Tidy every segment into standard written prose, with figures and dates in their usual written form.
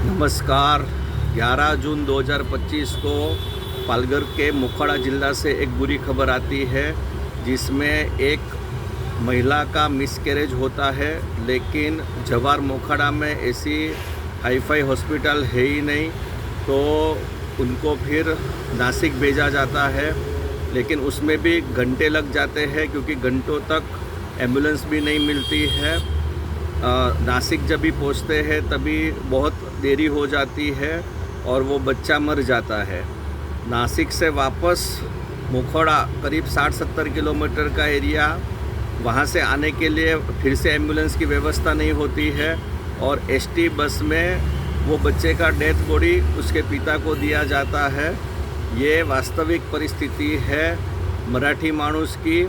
नमस्कार। 11 जून 2025 को पालघर के मोखाड़ा जिला से एक बुरी खबर आती है, जिसमें एक महिला का मिसकैरेज होता है। लेकिन जवार मोखाड़ा में ऐसी हाईफाई हॉस्पिटल है ही नहीं, तो उनको फिर नासिक भेजा जाता है। लेकिन उसमें भी घंटे लग जाते हैं, क्योंकि घंटों तक एम्बुलेंस भी नहीं मिलती है। नासिक जब भी पहुँचते हैं तभी बहुत देरी हो जाती है और वो बच्चा मर जाता है। नासिक से वापस मोखाड़ा करीब 60-70 किलोमीटर का एरिया, वहाँ से आने के लिए फिर से एम्बुलेंस की व्यवस्था नहीं होती है और एसटी बस में वो बच्चे का डेथ बॉडी उसके पिता को दिया जाता है। ये वास्तविक परिस्थिति है मराठी मानुस की।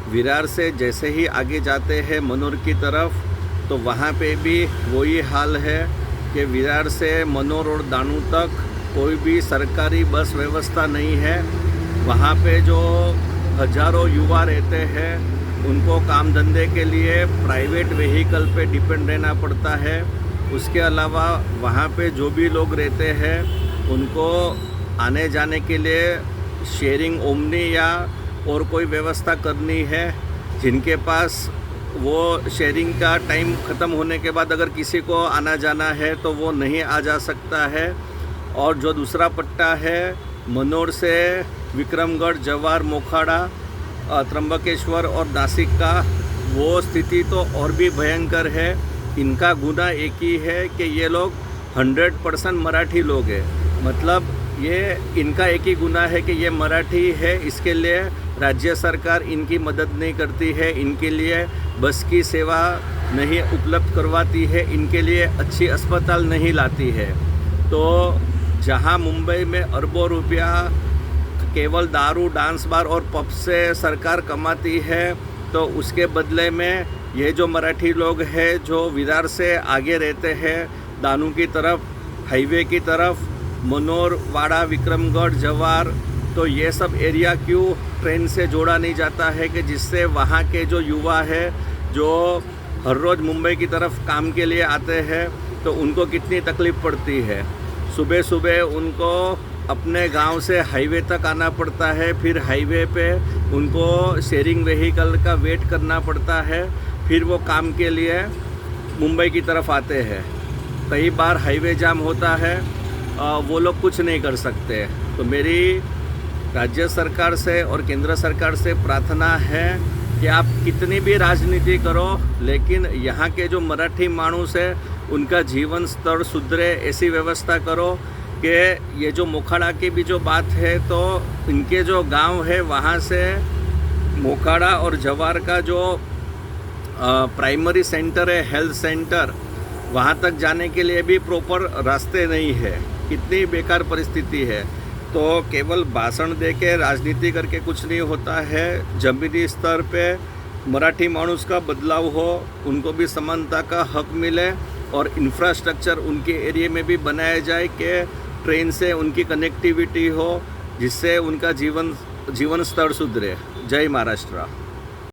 विरार से जैसे ही आगे जाते हैं मनोर की तरफ, तो वहाँ पे भी वही हाल है कि विरार से मनोर और दानू तक कोई भी सरकारी बस व्यवस्था नहीं है। वहाँ पे जो हजारों युवा रहते हैं, उनको काम धंधे के लिए प्राइवेट व्हीकल पे डिपेंड रहना पड़ता है। उसके अलावा वहाँ पे जो भी लोग रहते हैं, उनको आने जाने के लिए शेयरिंग ओमनी या और कोई व्यवस्था करनी है। जिनके पास वो शेयरिंग का टाइम ख़त्म होने के बाद अगर किसी को आना जाना है तो वो नहीं आ जा सकता है। और जो दूसरा पट्टा है मनोर से विक्रमगढ़, जवार, मोखाड़ा, त्र्यंबकेश्वर और नासिक का, वो स्थिति तो और भी भयंकर है। इनका गुना एक ही है कि ये लोग 100% मराठी लोग हैं। मतलब ये इनका एक ही गुना है कि ये मराठी है। इसके लिए राज्य सरकार इनकी मदद नहीं करती है, इनके लिए बस की सेवा नहीं उपलब्ध करवाती है, इनके लिए अच्छी अस्पताल नहीं लाती है। तो जहां मुंबई में अरबों रुपया केवल दारू, डांस बार और पब से सरकार कमाती है, तो उसके बदले में ये जो मराठी लोग हैं जो विरार से आगे रहते हैं दानू की तरफ, हाईवे की तरफ, मनोर, वाड़ा, विक्रमगढ़, जवार, तो ये सब एरिया क्यों ट्रेन से जोड़ा नहीं जाता है कि जिससे वहाँ के जो युवा है जो हर रोज़ मुंबई की तरफ काम के लिए आते हैं, तो उनको कितनी तकलीफ़ पड़ती है। सुबह सुबह उनको अपने गांव से हाईवे तक आना पड़ता है, फिर हाईवे पे उनको शेयरिंग व्हीकल का वेट करना पड़ता है, फिर वो काम के लिए मुंबई की तरफ आते हैं। कई बार हाईवे जाम होता है, वो लोग कुछ नहीं कर सकते। तो मेरी राज्य सरकार से और केंद्र सरकार से प्रार्थना है कि आप कितनी भी राजनीति करो, लेकिन यहाँ के जो मराठी मानुस है उनका जीवन स्तर सुधरे, ऐसी व्यवस्था करो कि ये जो मोखाड़ा की भी जो बात है, तो इनके जो गांव है वहाँ से मोखाड़ा और जवार का जो प्राइमरी सेंटर है, हेल्थ सेंटर, वहाँ तक जाने के लिए भी प्रॉपर रास्ते नहीं है। कितनी बेकार परिस्थिति है। तो केवल भाषण दे के राजनीति करके कुछ नहीं होता है। ज़मीनी स्तर पे मराठी मानुस का बदलाव हो, उनको भी समानता का हक मिले और इंफ्रास्ट्रक्चर उनके एरिया में भी बनाया जाए कि ट्रेन से उनकी कनेक्टिविटी हो, जिससे उनका जीवन स्तर सुधरे। जय महाराष्ट्र।